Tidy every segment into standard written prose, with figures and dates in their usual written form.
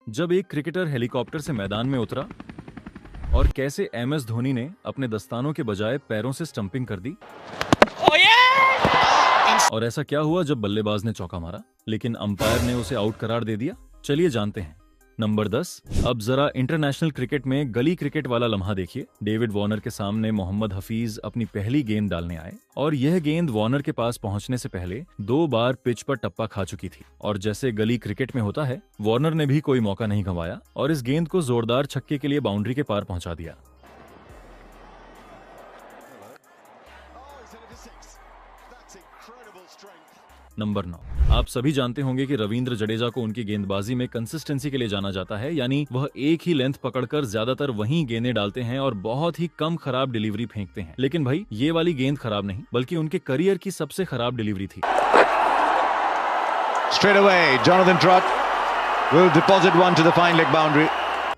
जब एक cricketer helicopter से मैदान में उतरा और कैसे MS धोनी ने अपने दस्तानों के बजाय पैरों से स्टंपिंग कर दी। और ऐसा क्या हुआ जब बल्लेबाज ने चौका मारा लेकिन अंपायर ने उसे आउट करार दे दिया? चलिए जानते हैं। नंबर 10। अब जरा इंटरनेशनल क्रिकेट में गली क्रिकेट वाला लम्हा देखिए। डेविड वार्नर के सामने मोहम्मद हफीज अपनी पहली गेंद डालने आए और यह गेंद वार्नर के पास पहुंचने से पहले 2 बार पिच पर टप्पा खा चुकी थी। और जैसे गली क्रिकेट में होता है, वार्नर ने भी कोई मौका नहीं गंवाया और इस गेंद को जोरदार छक्के के लिए बाउंड्री के पार पहुंचा दिया। नंबर 9। आप सभी जानते होंगे कि रविंद्र जडेजा को उनकी गेंदबाजी में कंसिस्टेंसी के लिए जाना जाता है, यानी वह एक ही लेंथ पकड़कर ज्यादातर वहीं गेंदें डालते हैं और बहुत ही कम खराब डिलीवरी फेंकते हैं। लेकिन भाई, ये वाली गेंद खराब नहीं बल्कि उनके करियर की सबसे खराब डिलीवरी थी। Straight away, Jonathan Trott will deposit one to the fine leg boundary.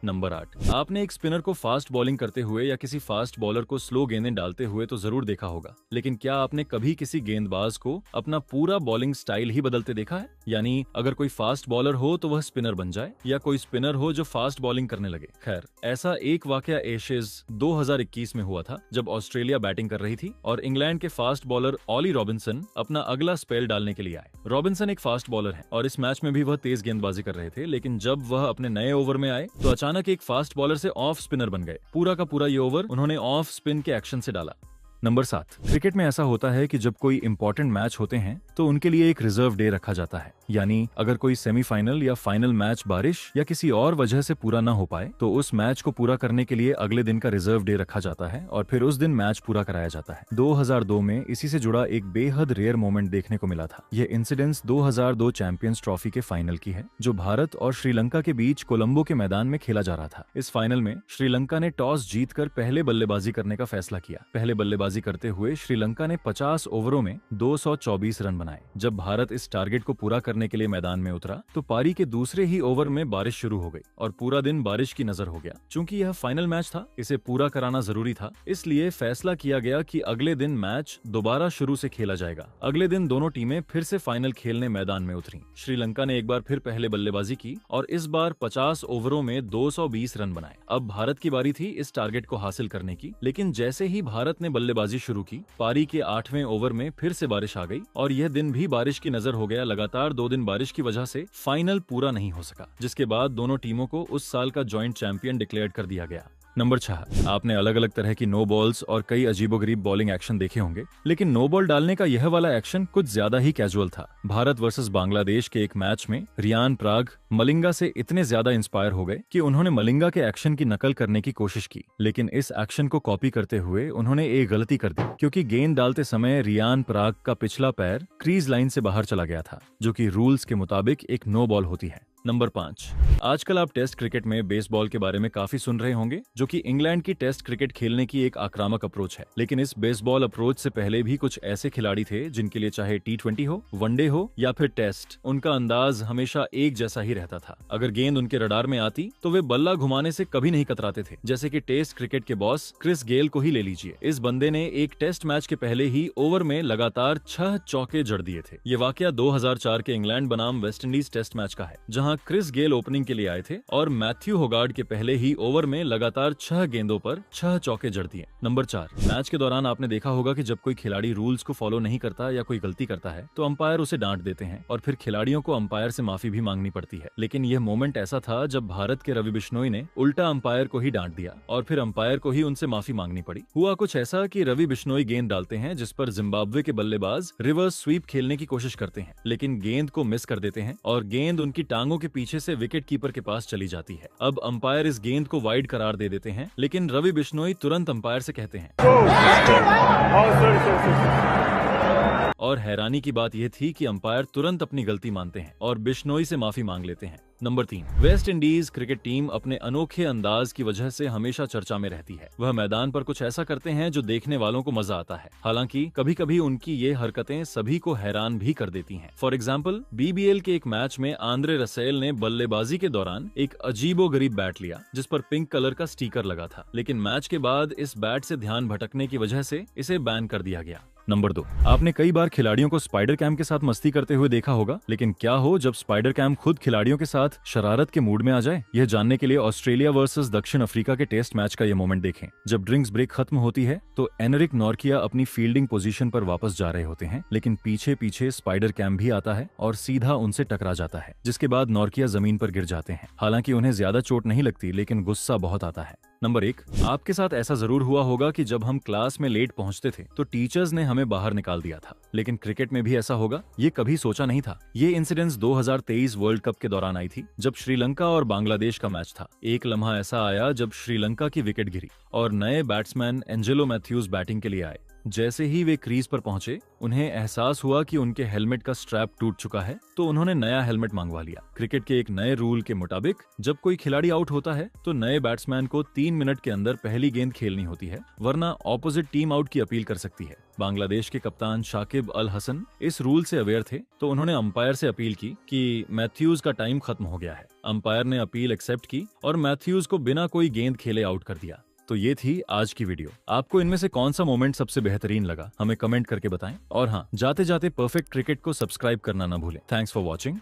Number 8। आपने एक स्पिनर को फास्ट बॉलिंग करते हुए या किसी फास्ट बॉलर को स्लो गेंदें डालते हुए तो जरूर देखा होगा, लेकिन क्या आपने कभी किसी गेंदबाज को अपना पूरा बॉलिंग स्टाइल ही बदलते देखा है? यानी अगर कोई फास्ट बॉलर हो तो वह स्पिनर बन जाए या कोई स्पिनर हो जो फास्ट बॉलिंग करने लगे। खैर, ऐसा एक वाकया एशेज 2021 में हुआ था जब ऑस्ट्रेलिया बैटिंग कर रही थी और इंग्लैंड के फास्ट बॉलर ऑली रॉबिन्सन अपना अगला स्पेल डालने के लिए आए। रॉबिन्सन एक फास्ट बॉलर है और इस मैच में भी वह तेज गेंदबाजी कर रहे थे, लेकिन जब वह अपने नए ओवर में आए तो अचानक एक फास्ट बॉलर से ऑफ स्पिनर बन गए। पूरा का पूरा ये ओवर उन्होंने ऑफ स्पिन के एक्शन से डाला। नंबर 7। क्रिकेट में ऐसा होता है कि जब कोई इंपॉर्टेंट मैच होते हैं तो उनके लिए एक रिजर्व डे रखा जाता है। यानी अगर कोई सेमीफाइनल या फाइनल मैच बारिश या किसी और वजह से पूरा ना हो पाए तो उस मैच को पूरा करने के लिए अगले दिन का रिजर्व डे रखा जाता है और फिर उस दिन मैच पूरा कराया जाता है। 2002 में इसी से जुड़ा एक बेहद रेयर मोमेंट देखने को मिला था। यह इंसिडेंस 2002 चैंपियंस ट्रॉफी के फाइनल की है, जो भारत और श्रीलंका के बीच कोलंबो के मैदान में खेला जा रहा था। इस फाइनल में श्रीलंका ने टॉस जीतकर पहले बल्लेबाजी करने का फैसला किया। पहले बल्लेबाजी करते हुए श्रीलंका ने 50 ओवरों में 224 रन बनाए। जब भारत इस टारगेट को पूरा करने के लिए मैदान में उतरा तो पारी के दूसरे ही ओवर में बारिश शुरू हो गई और पूरा दिन बारिश की नजर हो गया। चूंकि यह फाइनल मैच था, इसे पूरा कराना जरूरी था, इसलिए फैसला किया गया कि अगले दिन मैच दोबारा शुरू से खेला जाएगा। अगले दिन दोनों टीमें फिर से फाइनल खेलने मैदान में उतरी। श्रीलंका ने एक बार फिर पहले बल्लेबाजी की और इस बार 50 ओवरों में 220 रन बनाए। अब भारत की बारी थी इस टारगेट को हासिल करने की, लेकिन जैसे ही भारत ने बल्लेबाजी शुरू की, पारी के 8वें ओवर में फिर से बारिश आ गई और यह दिन भी बारिश की नजर हो गया। लगातार 2 दिन बारिश की वजह से फाइनल पूरा नहीं हो सका, जिसके बाद दोनों टीमों को उस साल का जॉइंट चैंपियन डिक्लेयर कर दिया गया। नंबर 6। आपने अलग अलग तरह की नो बॉल्स और कई अजीबोगरीब बॉलिंग एक्शन देखे होंगे, लेकिन नो बॉल डालने का यह वाला एक्शन कुछ ज्यादा ही कैजुअल था। भारत वर्सेस बांग्लादेश के एक मैच में रियान पराग मलिंगा से इतने ज्यादा इंस्पायर हो गए कि उन्होंने मलिंगा के एक्शन की नकल करने की कोशिश की, लेकिन इस एक्शन को कॉपी करते हुए उन्होंने एक गलती कर दी, क्योंकि गेंद डालते समय रियान पराग का पिछला पैर क्रीज लाइन से बाहर चला गया था, जो कि रूल्स के मुताबिक एक नो बॉल होती है। नंबर 5। आजकल आप टेस्ट क्रिकेट में बेसबॉल के बारे में काफी सुन रहे होंगे, जो कि इंग्लैंड की टेस्ट क्रिकेट खेलने की एक आक्रामक अप्रोच है। लेकिन इस बेसबॉल अप्रोच से पहले भी कुछ ऐसे खिलाड़ी थे जिनके लिए चाहे T20 हो, वनडे हो या फिर टेस्ट, उनका अंदाज हमेशा एक जैसा ही रहता था। अगर गेंद उनके रडार में आती तो वे बल्ला घुमाने से कभी नहीं कतराते थे। जैसे कि टेस्ट क्रिकेट के बॉस क्रिस गेल को ही ले लीजिए। इस बंदे ने एक टेस्ट मैच के पहले ही ओवर में लगातार 6 चौके जड़ दिए थे। ये वाकया 2004 के इंग्लैंड बनाम वेस्टइंडीज टेस्ट मैच का है, जहां क्रिस गेल ओपनिंग के लिए आए थे और मैथ्यू होगार्ड के पहले ही ओवर में लगातार 6 गेंदों पर 6 चौके जड़ दिए। नंबर 4। मैच के दौरान आपने देखा होगा कि जब कोई खिलाड़ी रूल्स को फॉलो नहीं करता या कोई गलती करता है तो अंपायर उसे डांट देते हैं और फिर खिलाड़ियों को अंपायर से माफी भी मांगनी पड़ती है। लेकिन यह मोमेंट ऐसा था जब भारत के रवि बिश्नोई ने उल्टा अंपायर को ही डांट दिया और फिर अंपायर को ही उनसे माफी मांगनी पड़ी। हुआ कुछ ऐसा कि रवि बिश्नोई गेंद डालते हैं जिस पर जिम्बाब्वे के बल्लेबाज रिवर्स स्वीप खेलने की कोशिश करते हैं, लेकिन गेंद को मिस कर देते हैं और गेंद उनकी टांगों के पीछे से विकेट कीपर के पास चली जाती है। अब अंपायर इस गेंद को वाइड करार दे देते हैं, लेकिन रवि बिश्नोई तुरंत अंपायर से कहते हैं। और हैरानी की बात यह थी कि अंपायर तुरंत अपनी गलती मानते हैं और बिश्नोई से माफी मांग लेते हैं। Number 3। West Indies cricket team अपने अनोखे अंदाज की वजह से हमेशा चर्चा में रहती है। वह मैदान पर कुछ ऐसा करते हैं जो देखने वालों को मजा आता है। हालांकि कभी कभी उनकी ये हरकतें सभी को हैरान भी कर देती हैं। फॉर एग्जाम्पल, BBL के एक मैच में आंद्रे रसेल ने बल्लेबाजी के दौरान एक अजीबोगरीब बैट लिया जिस पर पिंक कलर का स्टिकर लगा था, लेकिन मैच के बाद इस बैट से ध्यान भटकने की वजह से इसे बैन कर दिया गया। नंबर 2, आपने कई बार खिलाड़ियों को स्पाइडर कैम के साथ मस्ती करते हुए देखा होगा, लेकिन क्या हो जब स्पाइडर कैम खुद खिलाड़ियों के साथ शरारत के मूड में आ जाए? यह जानने के लिए ऑस्ट्रेलिया वर्सेस दक्षिण अफ्रीका के टेस्ट मैच का यह मोमेंट देखें। जब ड्रिंक्स ब्रेक खत्म होती है तो एनरिक नॉर्किया अपनी फील्डिंग पोजीशन पर वापस जा रहे होते हैं, लेकिन पीछे पीछे स्पाइडर कैम भी आता है और सीधा उनसे टकरा जाता है, जिसके बाद नॉर्किया जमीन पर गिर जाते हैं। हालांकि उन्हें ज्यादा चोट नहीं लगती, लेकिन गुस्सा बहुत आता है। नंबर 1, आपके साथ ऐसा जरूर हुआ होगा कि जब हम क्लास में लेट पहुंचते थे तो टीचर्स ने हमें बाहर निकाल दिया था, लेकिन क्रिकेट में भी ऐसा होगा ये कभी सोचा नहीं था। ये इंसिडेंस 2023 वर्ल्ड कप के दौरान आई थी, जब श्रीलंका और बांग्लादेश का मैच था। एक लम्हा ऐसा आया जब श्रीलंका की विकेट गिरी और नए बैट्समैन एंजेलो मैथ्यूज बैटिंग के लिए आए। जैसे ही वे क्रीज पर पहुंचे, उन्हें एहसास हुआ कि उनके हेलमेट का स्ट्रैप टूट चुका है, तो उन्होंने नया हेलमेट मंगवा लिया। क्रिकेट के एक नए रूल के मुताबिक जब कोई खिलाड़ी आउट होता है तो नए बैट्समैन को 3 मिनट के अंदर पहली गेंद खेलनी होती है, वरना ऑपोजिट टीम आउट की अपील कर सकती है। बांग्लादेश के कप्तान शाकिब अल हसन इस रूल से अवेयर थे, तो उन्होंने अंपायर से अपील की कि मैथ्यूज का टाइम खत्म हो गया है। अंपायर ने अपील एक्सेप्ट की और मैथ्यूज को बिना कोई गेंद खेले आउट कर दिया। तो ये थी आज की वीडियो। आपको इनमें से कौन सा मोमेंट सबसे बेहतरीन लगा, हमें कमेंट करके बताएं। और हाँ, जाते जाते परफेक्ट क्रिकेट को सब्सक्राइब करना ना भूलें। Thanks for watching.